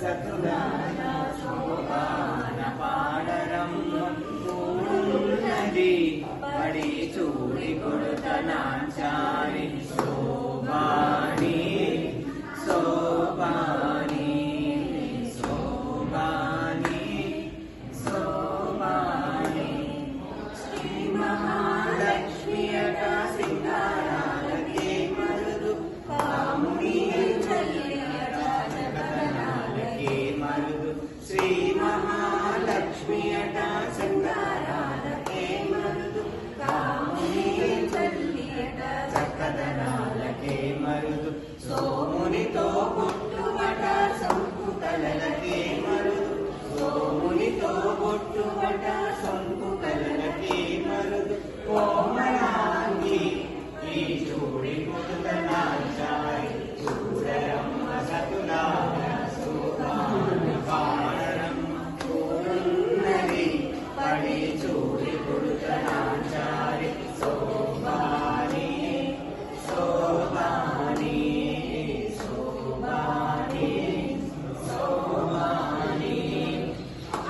సతులాల శోభాన పాడరమ్మ కూడున్నది పడి చూడి కొడుతనాంచారి శోభాని శోభాని శోభాని శోభాని శ్రీ మహాలక్ష్మి అట సింగారాలకే మరుదు కాముని జగదనాలకే మరుదు శ్రీ మహాలక్ష్మి అట సింగారాలకే మరుదు కాముని చక్కదనాలకే మరుదు సోమునితో పుట్టుబట సంపు కలలకే మరుదు సోమునితో పుట్టుబట సంపు కలలకే మరుదు కోమలాంగి ఈ చూడి పుట్టుతనాచారి చూడరమ్మ సతులాల శోభాన పాడరమ్మ కూడున్నది పడి చూడి పుట్టుతనాచారి శోభాని శోభాని శోభాని శోభాని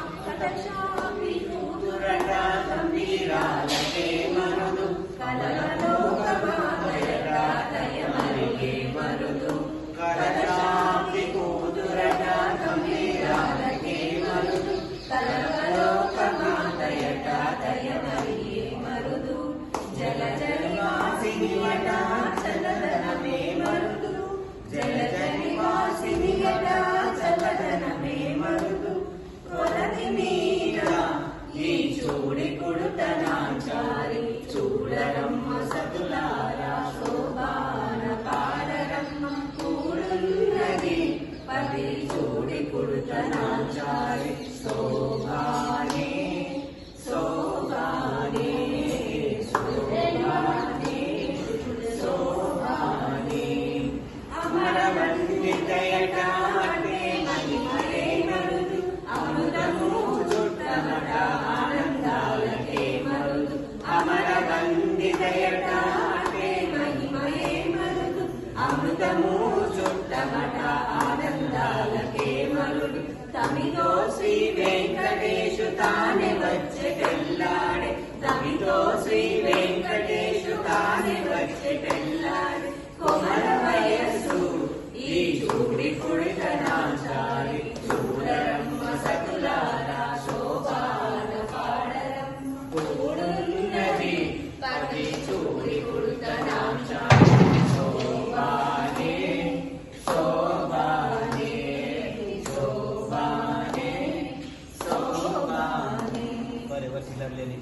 అక్కదశామి కూతురట గంభీరాలకే మరుదు కలలో కమాదయట దయమరిగే మరుదు కలశామి కూతురట గంభీరాలకే మరుదు కలలో కమాదయట దయమరిగే మరుదు జలజలి వాసిని వట చల్లదనమే మరుదు జలజలి వాసిని వట చల్లదనమే మరుదు కొలది మీద ఈ చూడి కొడుతనాచారి చూడరమ్మ సతులార శోభాన పాడరమ్మ కూడున్నది పది చూడి కొడుతనాచారి శోభాని శోభాని శోభాని శోభాని అమరవందితయట అంటే మహిమలే మరుదు అమృతము చుట్టమట ఆనందాలకే మరుదు అమరవందితయట అంటే మహిమలే మరుదు అమృతము చుట్టమట ఆనందాలకే మరుడు తమిదో శ్రీ వెంకటేశు తానే వచ్చెటెల్లాడే తమిదో శ్రీ వెంకటేశు తానే వచ్చెటెల్లాడే కొమర వయస్సు ఈ చూడి కొడుతనాచారి చూడరమ్మ సతులాల శోభాన పాడరమ్మ కూడున్నది పది చూడి కొడుతనాచారి శోభాని శోభాని శోభాని శోభాని बरे वर्षी लागलेली